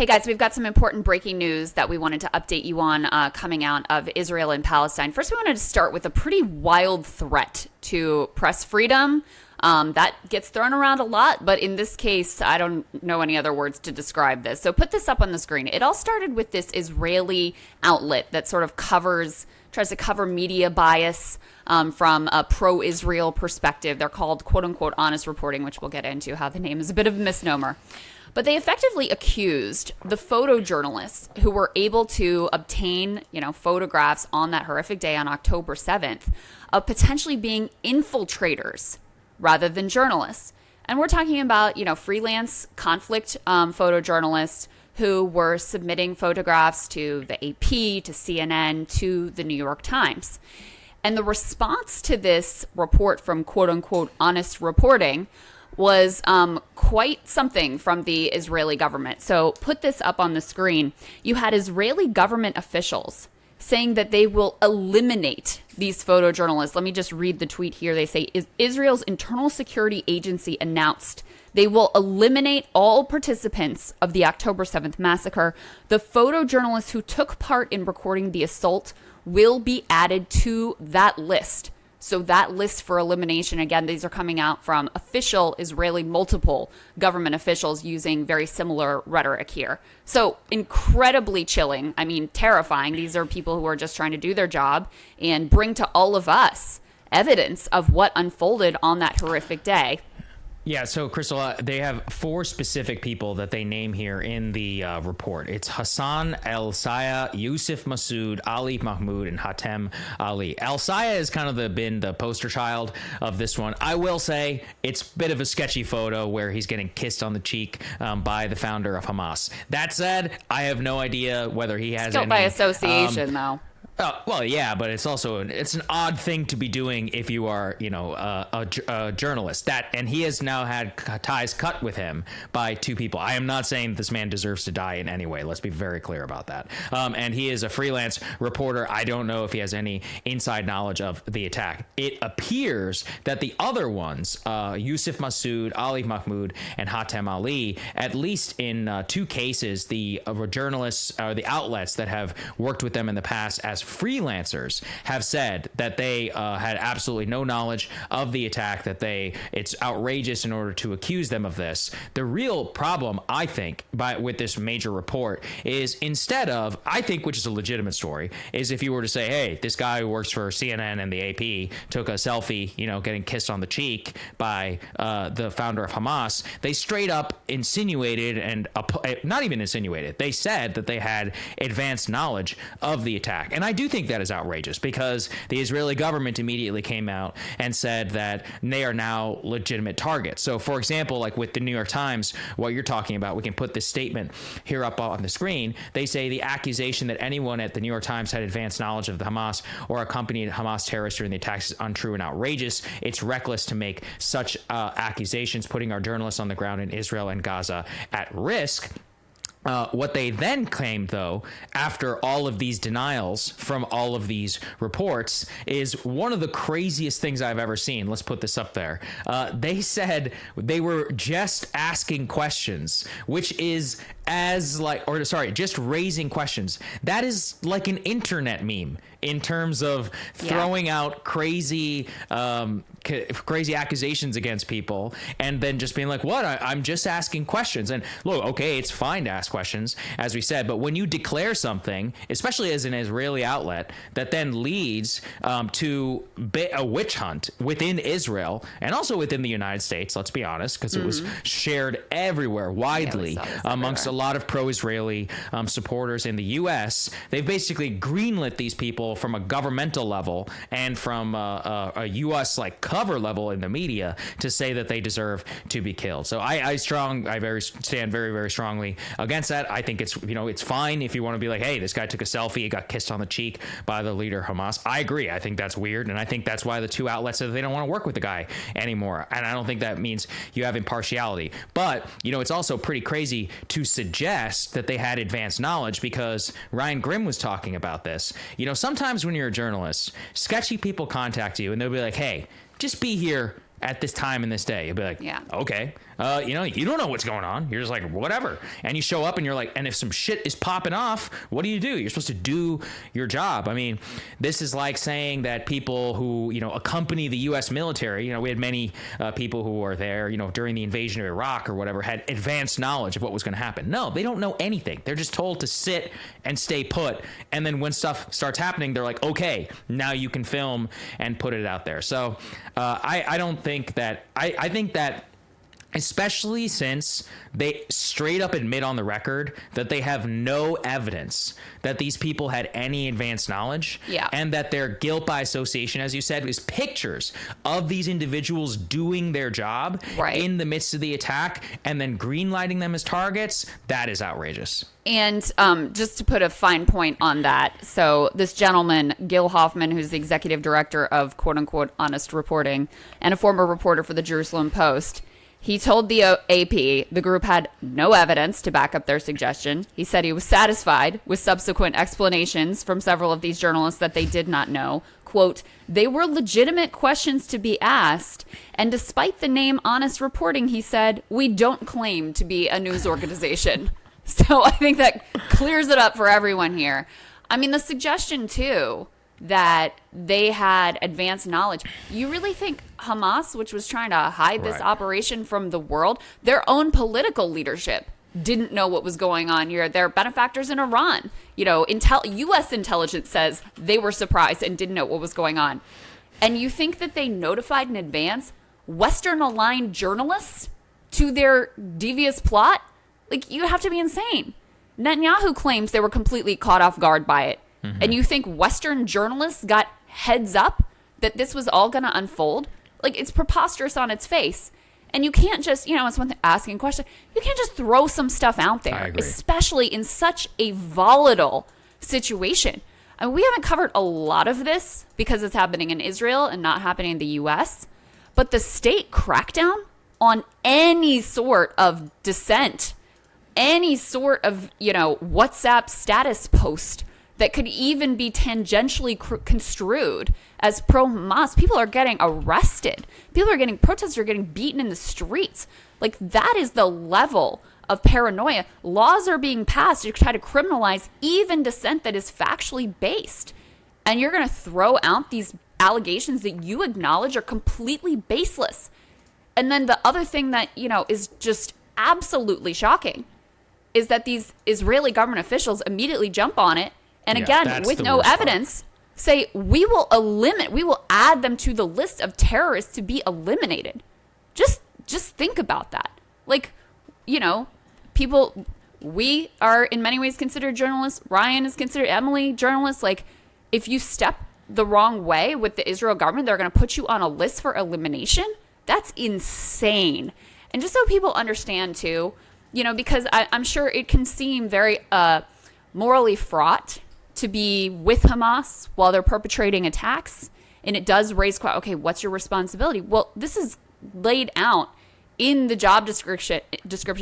Hey guys, we've got some important breaking news that we wanted to update you on coming out of Israel and Palestine. First, we wanted to start with a pretty wild threat to press freedom. That gets thrown around a lot, but in this case, I don't know any other words to describe this. So put this up on the screen. It all started with this Israeli outlet that sort of tries to cover media bias from a pro-Israel perspective. They're called quote-unquote honest reporting, which we'll get into how the name is a bit of a misnomer. But they effectively accused the photojournalists who were able to obtain, photographs on that horrific day on October 7th of potentially being infiltrators rather than journalists. And we're talking about, freelance conflict photojournalists who were submitting photographs to the AP, to CNN, to the New York Times. And the response to this report from quote unquote honest reporting was quite something from the Israeli government. So put this up on the screen. You had Israeli government officials saying that they will eliminate these photojournalists. Let me just read the tweet here. They say, Israel's internal security agency announced they will eliminate all participants of the October 7th massacre. The photojournalists who took part in recording the assault will be added to that list. So that list for elimination, again, these are coming out from official Israeli multiple government officials using very similar rhetoric here. So incredibly chilling. I mean, terrifying. These are people who are just trying to do their job and bring to all of us evidence of what unfolded on that horrific day. Yeah, so Krystal, they have four specific people that they name here in the report. It's Hassan El-Saya, Yusuf Masood, Ali Mahmoud, and Hatem Ali. El-Saya has kind of been the poster child of this one. I will say it's a bit of a sketchy photo where he's getting kissed on the cheek by the founder of Hamas. That said, I have no idea whether he has Still any... by association, though. Well, yeah, but it's an odd thing to be doing if you are, a journalist. And he has now had ties cut with him by two people. I am not saying this man deserves to die in any way. Let's be very clear about that. And he is a freelance reporter. I don't know if he has any inside knowledge of the attack. It appears that the other ones, Yusuf Masood, Ali Mahmoud, and Hatem Ali, at least in two cases, the journalists or the outlets that have worked with them in the past as freelancers have said that they had absolutely no knowledge of the attack, that it's outrageous in order to accuse them of this. The real problem, I think, with this major report is instead of, I think, which is a legitimate story, is if you were to say, hey, this guy who works for CNN and the AP took a selfie, getting kissed on the cheek by the founder of Hamas, they straight up insinuated and not even insinuated, they said that they had advanced knowledge of the attack. And I do think that is outrageous because the Israeli government immediately came out and said that they are now legitimate targets. So, for example, like with the New York Times, what you're talking about, we can put this statement here up on the screen. They say the accusation that anyone at the New York Times had advanced knowledge of the Hamas or accompanied Hamas terrorists during the attacks is untrue and outrageous. It's reckless to make such accusations, putting our journalists on the ground in Israel and Gaza at risk. What they then claimed, though, after all of these denials from all of these reports, is one of the craziest things I've ever seen. Let's put this up there. They said they were just asking questions, which is just raising questions. That is like an internet meme in terms of throwing out crazy accusations against people and then just being like, what? I'm just asking questions. And look, okay, it's fine to ask questions, as we said, but when you declare something, especially as an Israeli outlet, that then leads to a witch hunt within Israel and also within the United States, let's be honest, because it was shared everywhere, widely, amongst a lot of pro-Israeli supporters in the U.S., they've basically greenlit these people from a governmental level and from a U.S. cover level in the media to say that they deserve to be killed. So I stand very, very strongly against that. I think it's fine if you want to be like, hey, this guy took a selfie, he got kissed on the cheek by the leader of Hamas. I agree. I think that's weird, and I think that's why the two outlets said they don't want to work with the guy anymore. And I don't think that means you have impartiality. But it's also pretty crazy to suggest that they had advanced knowledge, because Ryan Grimm was talking about this. Sometimes when you're a journalist, sketchy people contact you and they'll be like, hey, just be here at this time and this day. You'll be like, yeah, okay. you don't know what's going on. You're just like, whatever. And you show up and you're like, and if some shit is popping off, what do? You're supposed to do your job. I mean, this is like saying that people who, accompany the U.S. military, we had many people who were there, during the invasion of Iraq or whatever, had advanced knowledge of what was going to happen. No, they don't know anything. They're just told to sit and stay put. And then when stuff starts happening, they're like, okay, now you can film and put it out there. So I don't think that, I think that, especially since they straight up admit on the record that they have no evidence that these people had any advanced knowledge, and that their guilt by association, as you said, is pictures of these individuals doing their job in the midst of the attack and then greenlighting them as targets. That is outrageous. And just to put a fine point on that, so this gentleman, Gil Hoffman, who's the executive director of quote-unquote Honest Reporting and a former reporter for the Jerusalem Post, he told the AP the group had no evidence to back up their suggestion. He said he was satisfied with subsequent explanations from several of these journalists that they did not know. Quote, they were legitimate questions to be asked. And despite the name Honest Reporting, he said, we don't claim to be a news organization. So I think that clears it up for everyone here. I mean, the suggestion, too, that they had advanced knowledge. You really think Hamas, which was trying to hide this operation from the world, their own political leadership didn't know what was going on here? Their benefactors in Iran, U.S. intelligence says they were surprised and didn't know what was going on. And you think that they notified in advance Western-aligned journalists to their devious plot? Like, you have to be insane. Netanyahu claims they were completely caught off guard by it. Mm-hmm. And you think Western journalists got heads up that this was all going to unfold? Like, it's preposterous on its face. And you can't just, it's one thing asking questions. You can't just throw some stuff out there, especially in such a volatile situation. I mean, we haven't covered a lot of this because it's happening in Israel and not happening in the U.S. But the state crackdown on any sort of dissent, any sort of, WhatsApp status post that could even be tangentially construed as pro-Hamas. People are getting arrested. Protesters are getting beaten in the streets. Like, that is the level of paranoia. Laws are being passed to try to criminalize even dissent that is factually based. And you're going to throw out these allegations that you acknowledge are completely baseless. And then the other thing that, is just absolutely shocking is that these Israeli government officials immediately jump on it. And again, with no evidence, say, we will add them to the list of terrorists to be eliminated. Just think about that. Like, people, we are in many ways considered journalists. Ryan is considered, Emily, journalists. Like, if you step the wrong way with the Israel government, they're going to put you on a list for elimination. That's insane. And just so people understand, too, because I'm sure it can seem very morally fraught to be with Hamas while they're perpetrating attacks. And it does raise, okay, what's your responsibility? Well, this is laid out in the job description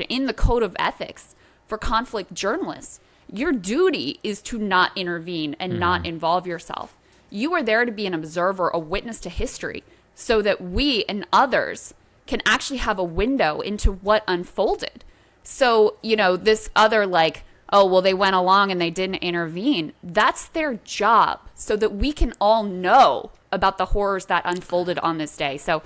in the code of ethics for conflict journalists. Your duty is to not intervene and not involve yourself. You are there to be an observer, a witness to history, so that we and others can actually have a window into what unfolded. So, this other oh, well, they went along and they didn't intervene. That's their job, so that we can all know about the horrors that unfolded on this day. So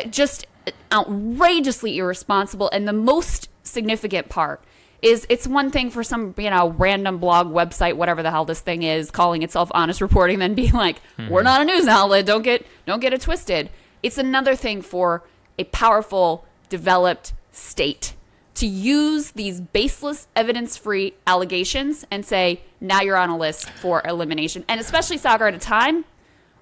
just outrageously irresponsible. And the most significant part is it's one thing for some, random blog website, whatever the hell this thing is, calling itself Honest Reporting, then being like, we're not a news outlet. Don't get it twisted. It's another thing for a powerful, developed state to use these baseless, evidence-free allegations and say, now you're on a list for elimination. And especially, Saagar, at a time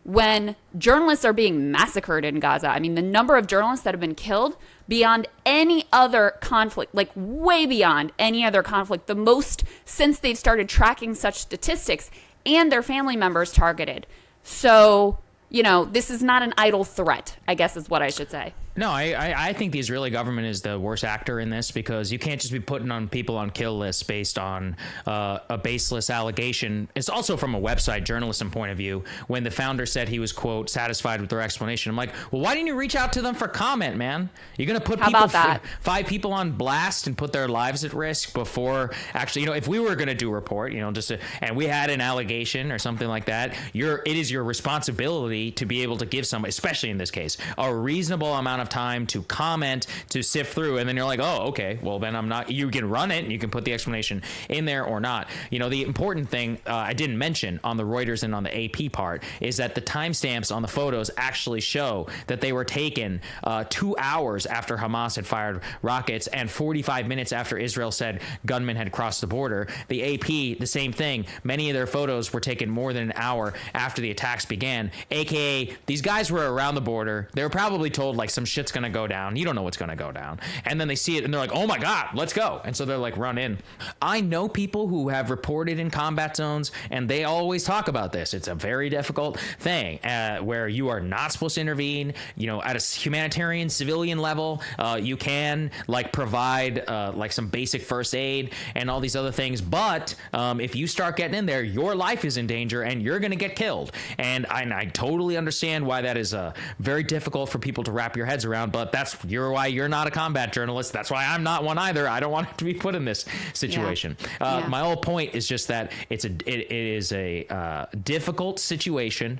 when journalists are being massacred in Gaza. I mean, the number of journalists that have been killed beyond any other conflict, like way beyond any other conflict, the most since they've started tracking such statistics, and their family members targeted. So, this is not an idle threat, I guess is what I should say. No, I think the Israeli government is the worst actor in this, because you can't just be putting on people on kill lists based on a baseless allegation. It's also from a website journalism point of view. When the founder said he was, quote, satisfied with their explanation, I'm like, well, why didn't you reach out to them for comment, man? You're going to put five people on blast and put their lives at risk before actually, if we were going to do a report, and we had an allegation or something like that, it is your responsibility to be able to give somebody, especially in this case, a reasonable amount of time to comment, to sift through, and then you're like, oh, okay, well then you can run it and you can put the explanation in there or not. The important thing I didn't mention on the Reuters and on the AP part is that the timestamps on the photos actually show that they were taken 2 hours after Hamas had fired rockets and 45 minutes after Israel said gunmen had crossed the border. The AP, the same thing. Many of their photos were taken more than an hour after the attacks began, aka these guys were around the border. They were probably told like some shit's gonna go down. You don't know what's gonna go down. And then they see it and they're like, oh my God, let's go. And so they're like, run in. I know people who have reported in combat zones, and they always talk about this. It's a very difficult thing where you are not supposed to intervene. At a humanitarian civilian level, you can like provide like some basic first aid and all these other things. But if you start getting in there, your life is in danger and you're going to get killed. And I totally understand why that is very difficult for people to wrap your heads around. But that's why you're not a combat journalist. That's why I'm not one either. I don't want to be put in this situation. My whole point is just that it is a difficult situation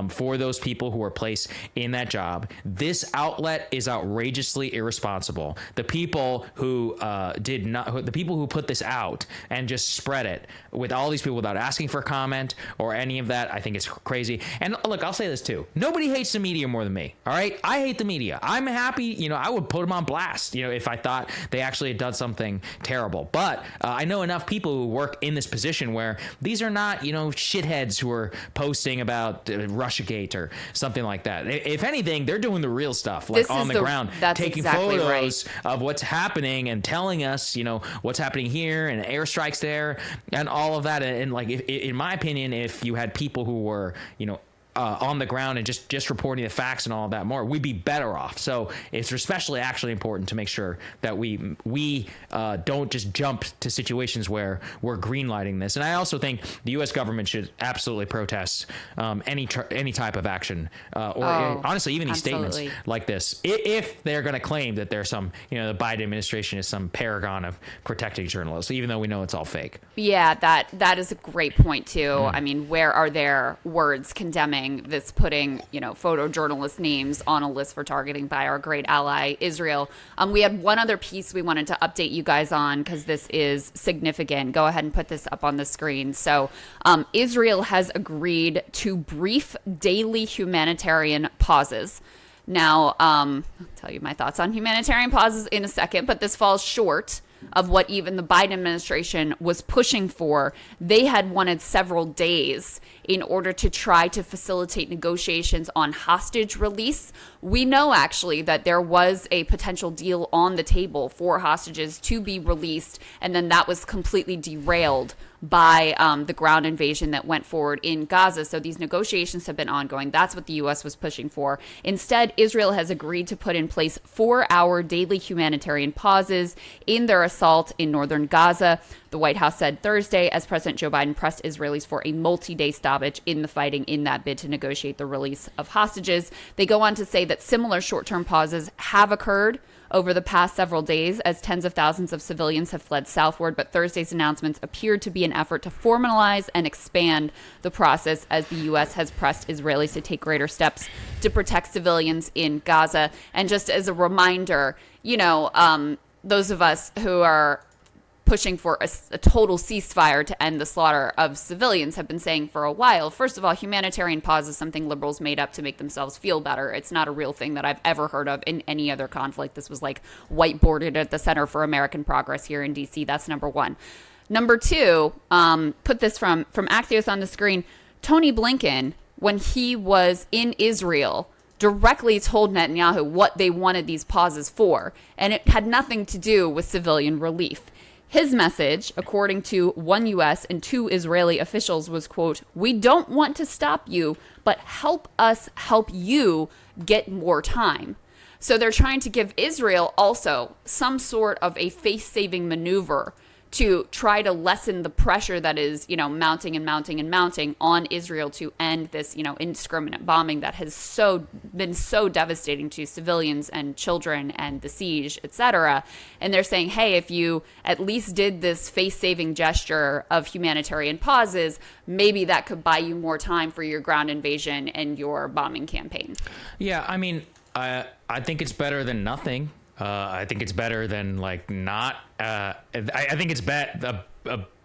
for those people who are placed in that job. This outlet is outrageously irresponsible. The people who the people who put this out and just spread it with all these people without asking for comment or any of that, I think it's crazy. And look, I'll say this too. Nobody hates the media more than me. All right. I hate the media. I'm happy. I would put them on blast, if I thought they actually had done something terrible. But I know enough people who work in this position where these are not, shitheads who are posting about Russiagate or something like that. If anything, they're doing the real stuff, like on the ground, taking photos of what's happening and telling us, what's happening here and airstrikes there and all of that. And like, in my opinion, if you had people who were, on the ground and just reporting the facts and all of that more, we'd be better off. So it's especially actually important to make sure that we don't just jump to situations where we're greenlighting this. And I also think the U.S. government should absolutely protest any type of action honestly, even these statements like this, if they're going to claim that there's some, the Biden administration is some paragon of protecting journalists, even though we know it's all fake. Yeah, that is a great point too. I mean, where are their words condemning this, putting photojournalist names on a list for targeting by our great ally Israel? We had one other piece we wanted to update you guys on because this is significant. Go ahead and put this up on the screen. So Israel has agreed to brief daily humanitarian pauses. Now, I'll tell you my thoughts on humanitarian pauses in a second, but this falls short of what even the Biden administration was pushing for. They had wanted several days in order to try to facilitate negotiations on hostage release. We know actually that there was a potential deal on the table for hostages to be released, and then that was completely derailed by the ground invasion that went forward in Gaza. So these negotiations have been ongoing. That's what the U.S. was pushing for. Instead, Israel has agreed to put in place 4-hour daily humanitarian pauses in their assault in northern Gaza. The White House said Thursday, as President Joe Biden pressed Israelis for a multi-day stoppage in the fighting in that bid to negotiate the release of hostages. They go on to say that similar short-term pauses have occurred over the past several days as tens of thousands of civilians have fled southward, but Thursday's announcements appeared to be an effort to formalize and expand the process as the U.S. has pressed Israelis to take greater steps to protect civilians in Gaza. And just as a reminder, those of us who are pushing for a total ceasefire to end the slaughter of civilians have been saying for a while. First of all, humanitarian pause is something liberals made up to make themselves feel better. It's not a real thing that I've ever heard of in any other conflict. This was like whiteboarded at the Center for American Progress here in D.C. That's number one. Number two, put this from Axios on the screen. Tony Blinken, when he was in Israel, directly told Netanyahu what they wanted these pauses for, and it had nothing to do with civilian relief. His message, according to one U.S. and 2 Israeli officials, was, quote, "We don't want to stop you, but help us help you get more time." So they're trying to give Israel also some sort of a face-saving maneuver to try to lessen the pressure that is, mounting and mounting and mounting on Israel to end this, indiscriminate bombing that has been so devastating to civilians and children and the siege, etc. And they're saying, hey, if you at least did this face-saving gesture of humanitarian pauses, maybe that could buy you more time for your ground invasion and your bombing campaign. Yeah, I mean, I think it's better than nothing. I think it's better than not. I think it's a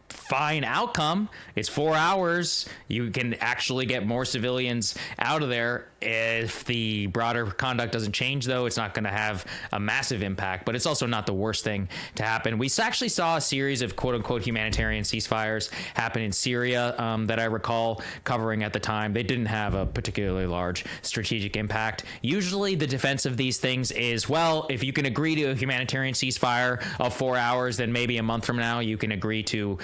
fine outcome. It's 4 hours. You can actually get more civilians out of there. If the broader conduct doesn't change, though, it's not going to have a massive impact, but it's also not the worst thing to happen. We actually saw a series of quote unquote humanitarian ceasefires happen in Syria that I recall covering at the time. They didn't have a particularly large strategic impact. Usually the defense of these things is, well, if you can agree to a humanitarian ceasefire of 4 hours, then maybe a month from now you can agree to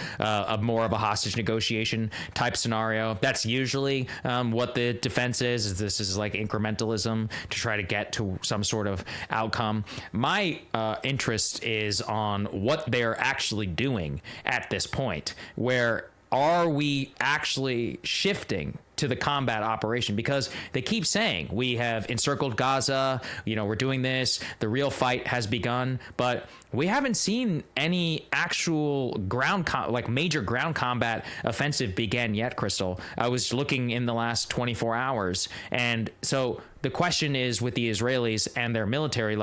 more of a hostage negotiation type scenario. That's usually what the defense is this is like incrementalism to try to get to some sort of outcome. My interest is on what they're actually doing at this point. Where are we actually shifting to the combat operation? Because they keep saying we have encircled Gaza, we're doing this, the real fight has begun, but we haven't seen any actual major ground combat offensive begin yet, Krystal. I was looking in the last 24 hours. And so the question is with the Israelis and their military,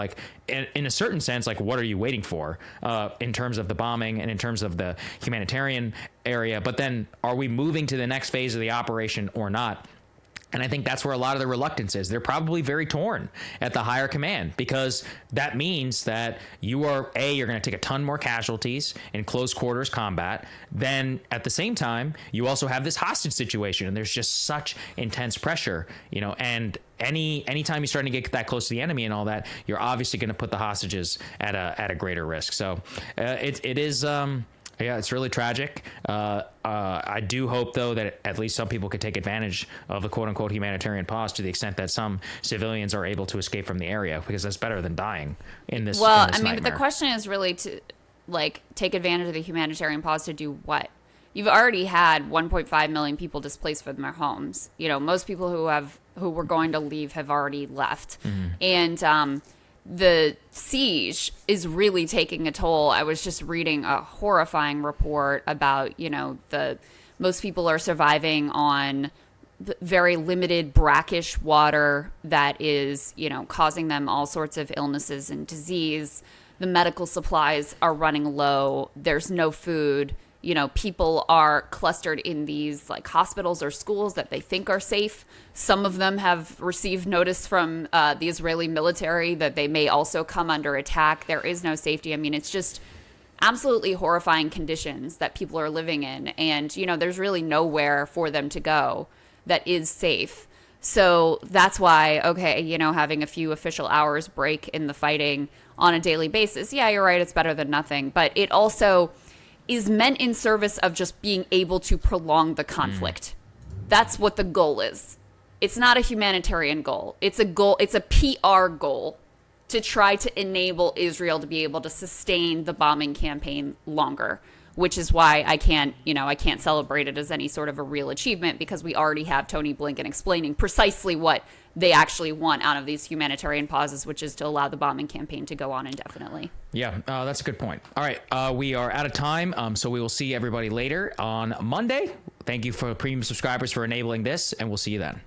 in a certain sense, what are you waiting for in terms of the bombing and in terms of the humanitarian area? But then are we moving to the next phase of the operation or not? And I think that's where a lot of the reluctance is. They're probably very torn at the higher command, because that means that you're going to take a ton more casualties in close quarters combat. Then at the same time, you also have this hostage situation, and there's just such intense pressure, and anytime you're starting to get that close to the enemy and all that, you're obviously going to put the hostages at a greater risk. So it is. Yeah, it's really tragic. I do hope, though, that at least some people could take advantage of the quote-unquote humanitarian pause to the extent that some civilians are able to escape from the area, because that's better than dying in this. Well, in this nightmare. But the question is really to take advantage of the humanitarian pause to do what? You've already had 1.5 million people displaced from their homes. Most people who were going to leave have already left, and the siege is really taking a toll. I was just reading a horrifying report about, most people are surviving on very limited brackish water that is, causing them all sorts of illnesses and disease. The medical supplies are running low. There's no food. People are clustered in these hospitals or schools that they think are safe. Some of them have received notice from the Israeli military that they may also come under attack. There is no safety. It's just absolutely horrifying conditions that people are living in. And, there's really nowhere for them to go that is safe. So that's why, having a few official hours break in the fighting on a daily basis. Yeah, you're right. It's better than nothing. But it also is meant in service of just being able to prolong the conflict. That's what the goal is. It's not a humanitarian goal. It's a goal. It's a PR goal to try to enable Israel to be able to sustain the bombing campaign longer, which is why I can't celebrate it as any sort of a real achievement, because we already have Tony Blinken explaining precisely what they actually want out of these humanitarian pauses, which is to allow the bombing campaign to go on indefinitely. Yeah, that's a good point. All right, we are out of time, so we will see everybody later on Monday. Thank you for premium subscribers for enabling this, and we'll see you then.